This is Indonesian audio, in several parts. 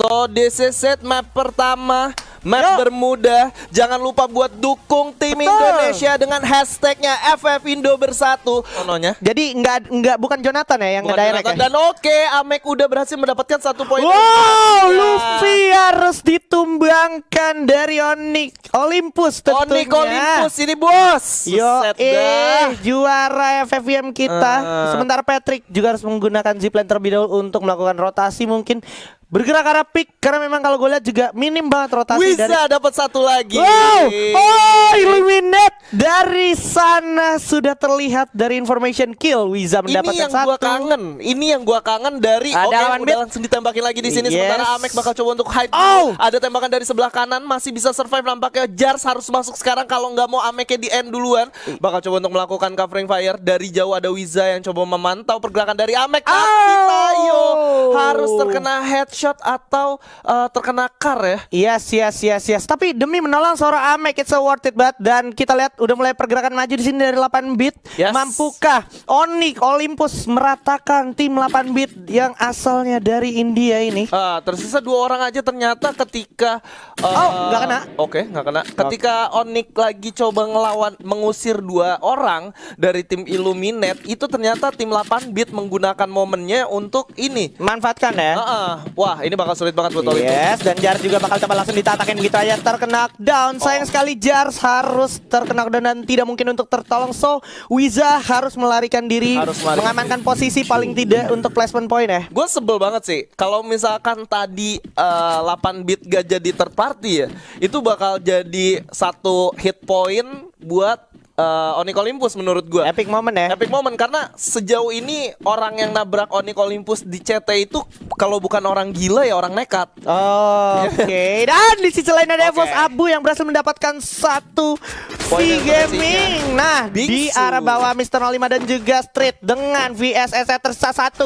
So this is it, map pertama, map Bermuda. Jangan lupa buat dukung tim Indonesia dengan hashtagnya FFindo Bersatu. Tononya. Jadi bukan Jonathan ya yang ngedirect ya. Dan oke, Amek udah berhasil mendapatkan 1 poin. Wow, Luffy harus ditumbangkan dari Olympus tentunya. Olympus ini bos. Yo, juara FFVM kita. Sementara Patrick juga harus menggunakan zipline terlebih dahulu untuk melakukan rotasi, mungkin bergerak arah pick, karena memang kalau gue lihat juga minim banget rotasi. Bisa dapat 1 lagi. Wow, eliminate dari sana sudah terlihat dari information kill. Wiza mendapatkan 1. Ini yang gua kangen dari udah langsung ditembakin lagi di sini. Sementara Amek bakal coba untuk hide. Ada tembakan dari sebelah kanan, masih bisa survive nampaknya. Jars harus masuk sekarang kalau nggak mau Ameknya di end duluan. Bakal coba untuk melakukan covering fire. Dari jauh ada Wiza yang coba memantau pergerakan dari Amek. Tapi Tayo harus terkena headshot atau terkena car ya. Yes. Tapi demi menolong seorang Amek, it's so worth it banget. Dan kita lihat udah mulai pergerakan maju di sini dari 8 bit. Mampukah Olympus meratakan tim 8 bit yang asalnya dari India ini? Tersisa 2 orang aja ternyata ketika nggak kena. Oke, nggak kena. Ketika Onyx lagi coba ngelawan mengusir 2 orang dari tim Illuminate, itu ternyata tim 8 bit menggunakan momennya untuk ini. Manfaatkan ya. Wah, ini bakal sulit banget buat Olympus. Yes, dan Jars juga bakal coba langsung ditatakin begitu aja, terkena down. Sayang sekali Jars harus terkena down dan tidak mungkin untuk tertolong. So, Wiza harus melarikan diri, mengamankan posisi paling tidak untuk placement point ya. Gue sebel banget sih kalau misalkan tadi 8 bit gak jadi third party ya, itu bakal jadi 1 hit point buat Onyx Olympus menurut gue. Epic moment ya. Epic moment karena sejauh ini orang yang nabrak Onyx Olympus di CT itu kalau bukan orang gila ya orang nekat. Oke. Dan di sisi lain ada Evos Abu yang berhasil mendapatkan 1 V-Gaming. Nah, di arah bawah Mr. 05 dan juga Street dengan VSS tersisa 1.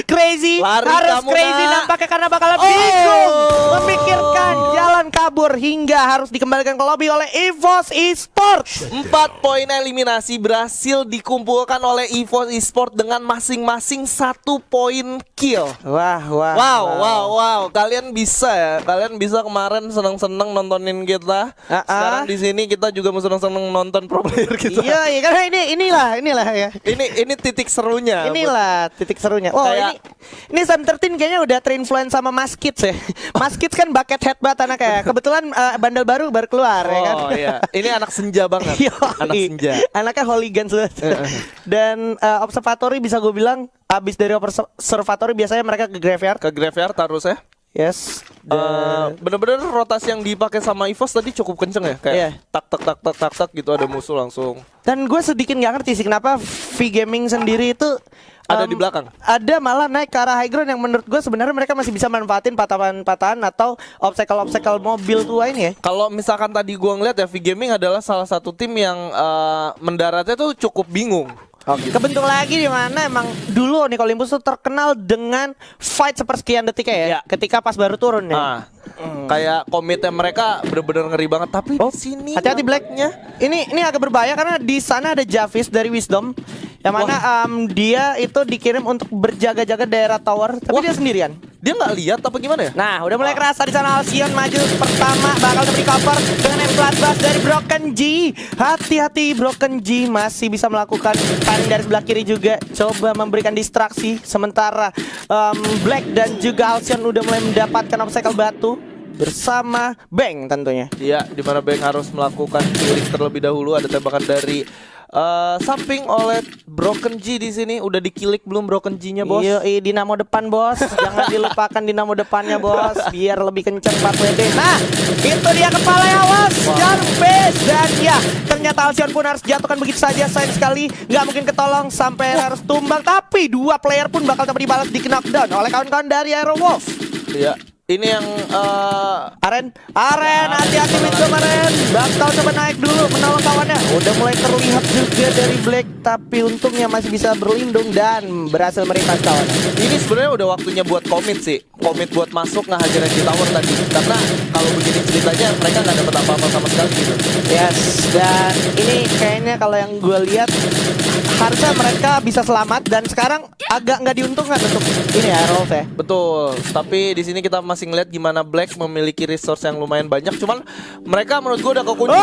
Crazy Lari harus Crazy nampaknya karena bakal bingung memikirkan jalan kabur hingga harus dikembalikan ke lobby oleh EVOS Esports. 4 poin eliminasi berhasil dikumpulkan oleh EVOS Esports dengan masing-masing 1 poin kill. Wow. Kalian bisa ya. Kalian bisa kemarin seneng-seneng nontonin kita. Sekarang di sini kita juga mau seneng-seneng nonton pro player kita. Iya, karena inilah ya. Ini titik serunya. Inilah titik serunya. Oh, ini Sun 13 kayaknya udah terinfluence sama Mas Kids ya. Mas Kids kan bucket head banget anaknya. Kebetulan bandel baru keluar ya kan. Oh iya. Ini anak senja banget. Anak senja. Anaknya hooligans banget. Dan observatory bisa gue bilang abis dari observatory biasanya mereka ke graveyard. Ke graveyard harus ya. Yes. Bener-bener rotasi yang dipakai sama EVOS tadi cukup kenceng ya. Kayak tak gitu ada musuh langsung. Dan gue sedikit gak ngerti sih kenapa V-Gaming sendiri itu ada di belakang. Ada malah naik ke arah high ground yang menurut gue sebenarnya mereka masih bisa manfaatin patahan-patahan atau obstacle mobil tua ini ya. Kalau misalkan tadi gue ngeliat ya, V-Gaming adalah salah satu tim yang mendaratnya tuh cukup bingung. Kebentuk lagi di mana emang dulu Onyx Olympus tuh terkenal dengan fight sepersekian detik ya. Ketika pas baru turun ya. Kayak komitnya mereka bener-bener ngeri banget. Tapi di sini hati-hati Blacknya. Ini agak berbahaya karena di sana ada Javis dari Wisdom yang mana dia itu dikirim untuk berjaga-jaga daerah tower, tapi dia sendirian. Dia nggak lihat apa gimana ya? Nah, udah mulai kerasa di sana. Alcyon maju pertama, bakal di cover dengan M14 dari Broken G. Hati-hati, Broken G masih bisa melakukan paling dari sebelah kiri juga, coba memberikan distraksi. Sementara Black dan juga Alcyon udah mulai mendapatkan obstacle batu bersama Bang tentunya. Iya, di mana Bang harus melakukan killing terlebih dahulu. Ada tembakan dari samping oleh Broken G di sini. Udah dikilik belum Broken G-nya, bos? Iya, dinamo depan, bos. Jangan dilupakan dinamo depannya, bos. Biar lebih kenceng 4WD. Nah, itu dia kepala awas. Jarvis. Dan ya, ternyata Alcyon pun harus jatuhkan begitu saja. Sayang sekali, nggak mungkin ketolong sampai harus tumbang. Tapi 2 player pun bakal coba dibalas di knockdown oleh kawan-kawan dari Aerowolf. Iya. Ini yang Aren, hati-hati Wisdom Aren. Bakal coba naik dulu menolong kawannya. Udah mulai terlihat juga dari Black, tapi untungnya masih bisa berlindung dan berhasil merimpas kawannya. Ini sebenarnya udah waktunya buat komit sih. Komit buat masuk ngehajarin di tower tadi. Karena kalau begini ceritanya mereka nggak dapat apa-apa sama sekali gitu. Yes, dan ini kayaknya kalau yang gue lihat harusnya mereka bisa selamat dan sekarang agak nggak diuntungkan untuk ini ya Rolf ya. Betul, tapi di sini kita masih ngeliat gimana Black memiliki resource yang lumayan banyak. Cuman mereka menurut gue udah kekunci.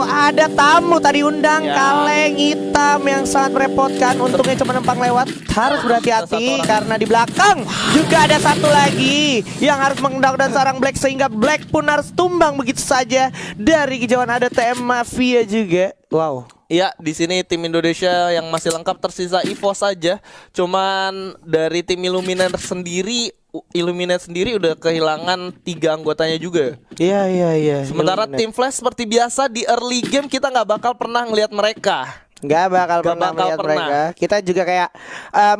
Ada tamu tadi undang kaleng hitam yang sangat merepotkan. Untungnya cuma numpang lewat. Harus berhati-hati karena di belakang juga ada satu lagi yang harus mengendalikan sarang Black sehingga Black pun harus tumbang begitu saja. Dari kejauhan ada TM Mafia juga. Wow. Ya, di sini tim Indonesia yang masih lengkap tersisa Evo saja. Cuman dari tim Illuminate sendiri udah kehilangan 3 anggotanya juga. Iya. Sementara tim Flash seperti biasa di early game kita nggak bakal pernah ngelihat mereka. Nggak bakal pernah melihat mereka. Kita juga kayak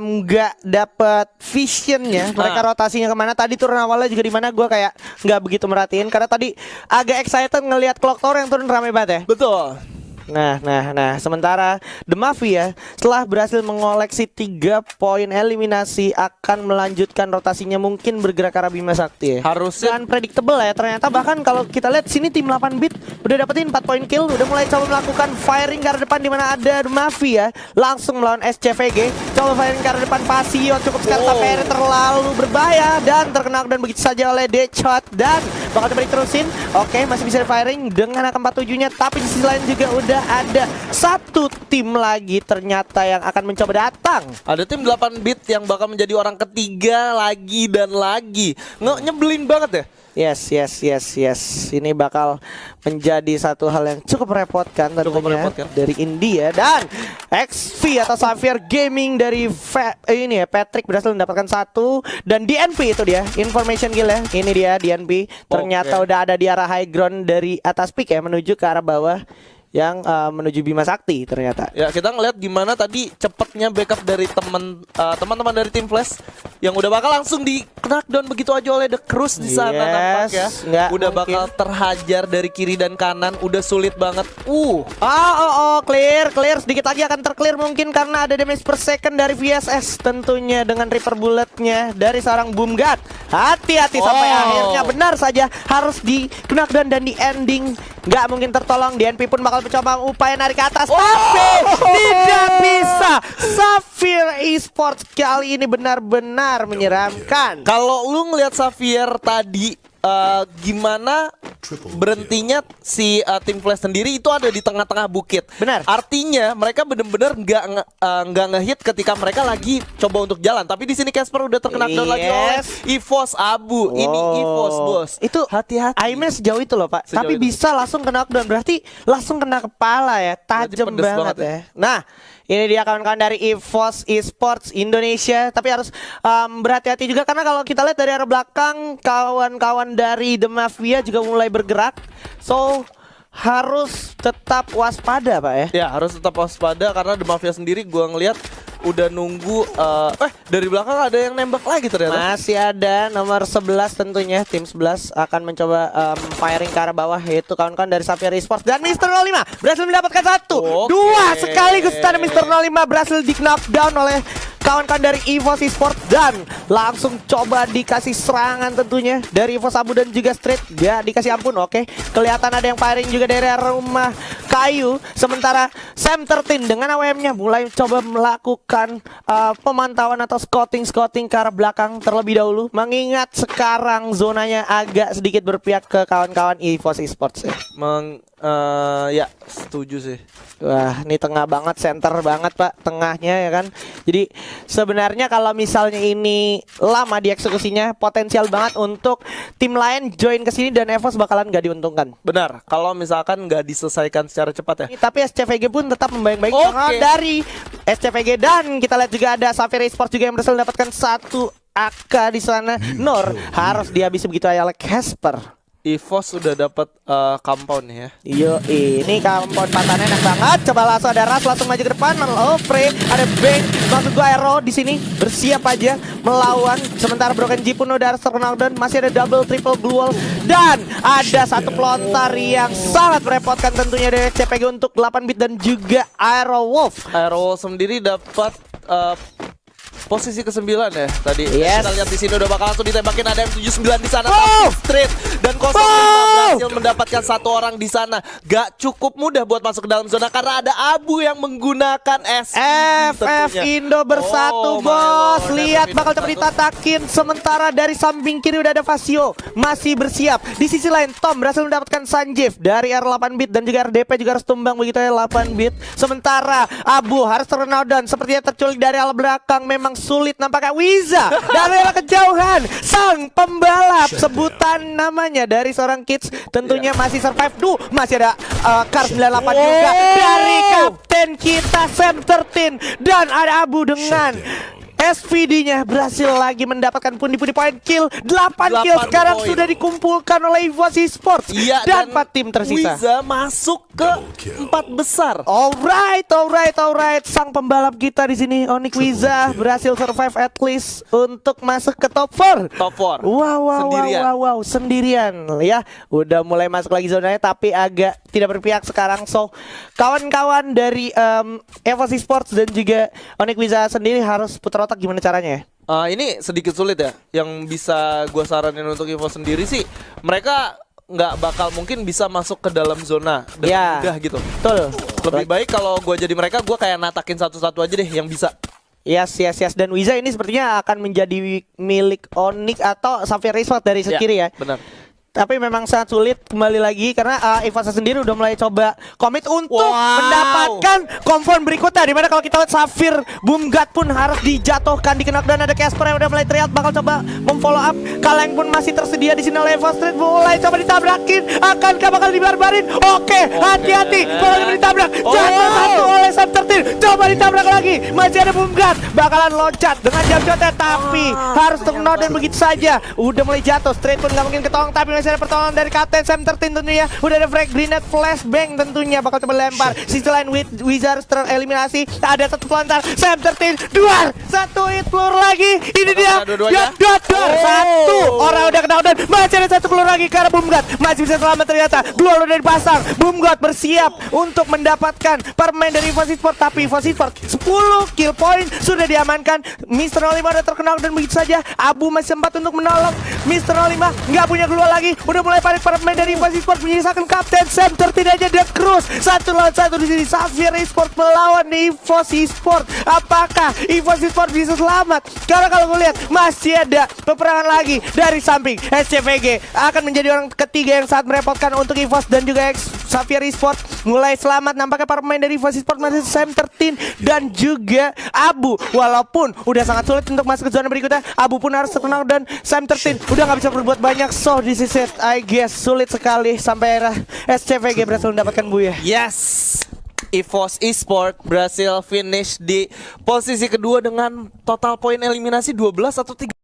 nggak dapet visionnya. Mereka rotasinya kemana? Tadi turun awalnya juga di mana? Gue kayak nggak begitu merhatiin karena tadi agak excited ngelihat Clock Tower yang turun rame banget ya. Betul. Nah, sementara The Mafia setelah berhasil mengoleksi 3 poin eliminasi akan melanjutkan rotasinya mungkin bergerak ke arah Bima Sakti ya. Harusnya predictable ya ternyata, bahkan kalau kita lihat sini tim 8 bit udah dapetin 4 poin kill, udah mulai coba melakukan firing ke arah depan di mana ada The Mafia langsung melawan SCVG, coba firing ke arah depan Pasio cukup skarta PR terlalu berbahaya dan terkena dan begitu saja oleh Deadshot dan bakal coba diterusin. Oke, masih bisa firing dengan AK-47-nya, tapi di sisi lain juga udah ada satu tim lagi ternyata yang akan mencoba datang. Ada tim 8 bit yang bakal menjadi orang ketiga lagi dan lagi. Nyebelin banget ya. Yes. Ini bakal menjadi satu hal yang cukup merepotkan tentunya dari India. Dan XV atau Xavier Gaming dari Patrick berhasil mendapatkan 1. Dan DNP itu dia information kill ya. Ini dia DNP. Ternyata udah ada di arah high ground dari atas pick ya, menuju ke arah bawah yang menuju Bima Sakti ternyata. Ya, kita ngeliat gimana tadi cepetnya backup dari teman-teman dari tim Flash yang udah bakal langsung di knockdown begitu aja oleh The Cruz di sana nampak ya. Udah bakal terhajar dari kiri dan kanan, udah sulit banget. Clear sedikit lagi akan terclear mungkin karena ada damage per second dari VSS tentunya dengan Reaper bulletnya dari seorang Boom God. Hati-hati sampai akhirnya benar saja harus di knockdown dan di ending. Nggak mungkin tertolong. DNP pun bakal mencoba upaya narik ke atas, tapi tidak bisa. Xavier Esports kali ini benar-benar menyeramkan. Kalau lu ngelihat Xavier tadi gimana berhentinya si tim Flash sendiri itu ada di tengah-tengah bukit. Benar. Artinya mereka benar-benar nggak ngehit ketika mereka lagi coba untuk jalan. Tapi di sini Casper udah terkena down lagi oleh EVOS Abu. Ini EVOS bos. Itu hati-hati. Aimnya sejauh itu loh Pak. Tapi bisa langsung kena knockdown. Berarti langsung kena kepala ya. Tajam banget ya. Nah, ini dia kawan-kawan dari EVOS Esports Indonesia. Tapi harus berhati-hati juga karena kalau kita lihat dari arah belakang kawan-kawan dari The Mafia juga mulai bergerak. So harus tetap waspada Pak ya. Ya harus tetap waspada karena The Mafia sendiri gua ngelihat udah nunggu dari belakang ada yang nembak lagi ternyata. Masih ada nomor 11 tentunya. Tim 11 akan mencoba firing ke arah bawah, yaitu kawan-kawan dari Xavier Esports. Dan Mr. 05 berhasil mendapatkan 1 2 sekaligus. Dan Mr. 05 berhasil di knockdown oleh kawan-kawan dari EVOS Esports dan langsung coba dikasih serangan tentunya dari EVOS Abu dan juga Street. Gak dikasih ampun. Oke, kelihatan ada yang firing juga dari rumah kayu. Sementara Sam 13 dengan AWM-nya mulai coba melakukan pemantauan atau scouting ke arah belakang terlebih dahulu, mengingat sekarang zonanya agak sedikit berpihak ke kawan-kawan EVOS Esports ya. Ya setuju sih. Wah, ini tengah banget, center banget Pak, tengahnya ya kan. Jadi sebenarnya kalau misalnya ini lama dieksekusinya, potensial banget untuk tim lain join ke sini dan EVOS bakalan gak diuntungkan. Benar, kalau misalkan nggak diselesaikan secara cepat ya. Tapi SCVG pun tetap membaik-baik dari SCVG. Dan kita lihat juga ada Xavier Esports juga yang berhasil mendapatkan 1 AK di sana. Nur harus dihabisi begitu aja oleh Casper. EVOS sudah dapat compound ya. Yo, ini compound patannya enak banget. Coba langsung ada Ras langsung maju ke depan. Frey, ada Bang, maksud gua Aero di sini bersiap aja melawan. Sementara Broken Jeep pun udah terkenal dan masih ada double triple blue wall dan ada satu pelontar yang sangat merepotkan tentunya dari CPG untuk 8 bit dan juga Aero Wolf. Aero Wolf sendiri dapat posisi ke-9 ya tadi. Yes. Kita lihat di sini udah bakal langsung ditembakin, ada M79 di sana tapi straight dan 05 berhasil mendapatkan satu orang di sana. Gak cukup mudah buat masuk ke dalam zona karena ada Abu yang menggunakan FF Indo bersatu, bos. Lihat bakal coba ditatakin. Sementara dari samping kiri udah ada Fasio masih bersiap. Di sisi lain Tom berhasil mendapatkan Sanjeev dari R8 bit dan juga RDP juga harus tumbang begitu ya 8 bit. Sementara Abu harus terkenal dan sepertinya terculik dari arah belakang. Memang sulit nampaknya. Wiza dari arah kejauhan, sang pembalap sebutan namanya dari seorang kids tentunya masih survive. Masih ada Kar 98 juga dari kapten kita Sam 13 dan ada Abu dengan SVD-nya berhasil lagi mendapatkan pundi-pundi poin kill. 8 kill sekarang poin sudah dikumpulkan oleh EVOS Esports dan 4 tim tersisa. Wiza masuk ke 4 besar. Alright. Sang pembalap kita di sini Onyx Wiza berhasil survive at least untuk masuk ke top 4. Top 4. Wow, sendirian ya. Udah mulai masuk lagi zonanya tapi agak tidak berpihak sekarang. So, kawan-kawan dari EVOS Esports dan juga Onyx Wiza sendiri harus putar otak gimana caranya ya? Ini sedikit sulit ya. Yang bisa gue saranin untuk EVOS sendiri sih, mereka nggak bakal mungkin bisa masuk ke dalam zona dengan mudah gitu. Betul. Lebih baik kalau gue jadi mereka, gue kayak natakin satu-satu aja deh yang bisa. Yes. Dan Wiza ini sepertinya akan menjadi milik Onyx atau Xavier Esports dari sekiri ya. Benar. Tapi memang sangat sulit kembali lagi karena EVOS sendiri udah mulai coba komit untuk mendapatkan confirm berikutnya, dimana kalau kita lihat Safir Boomgat pun harus dijatuhkan di knockdown. Ada Casper yang udah mulai teriak bakal coba memfollow up. Kaleng pun masih tersedia di sini oleh EVOS Street, mulai coba ditabrakin. Akankah bakal dibarbarin? Oke, hati-hati kalau ditabrak. Jatuh satu oleh Sam 13. Coba ditabrak lagi. Masih ada Boomgat bakalan loncat dengan jam shotnya tapi harus knockdown begitu saja. Udah mulai jatuh. Straight pun gak mungkin ketolong tapi masih ada pertolongan dari Kapten Sam 13 tentunya. Udah ada frag grenade flashbang tentunya bakal coba lempar. Sisi lain Wizards tereliminasi. Ada satu pelontar Sam 13 duar. Satu hit peluru lagi. Ini dia. Satu orang udah kena dan masih ada satu peluru lagi ke arah Boomgat. Masih bisa selamat ternyata. Dua udah dipasang. Boomgat bersiap untuk mendapatkan permain dari EVOS Esports tapi EVOS Esports 10 kill point sudah diamankan. Mr. 05 udah terkenal dan begitu saja. Abu masih sempat untuk menolong. Mr. 05 nggak punya keluar lagi. Udah mulai panik permain dari EVOS Esports menyisakan Kapten Sam 13 aja dan Cruz 1 lawan 1 di sini. Xavier Esports melawan EVOS Esports. Apakah EVOS Esports bisa selamat? Karena kalau gue lihat masih ada peperangan lagi dari samping. SCVG akan menjadi orang ketiga yang sangat merepotkan untuk EVOS dan juga Xavier Esports mulai selamat. Nampaknya para pemain dari EVOS Esports masih Sam 13 dan juga Abu. Walaupun udah sangat sulit untuk masuk ke zona berikutnya, Abu pun harus terkenal dan Sam 13 udah gak bisa berbuat banyak. So this is it, I guess sulit sekali sampai era SCVG berhasil mendapatkan buya. Yes, EVOS Esports berhasil finish di posisi kedua dengan total poin eliminasi 12 atau 13.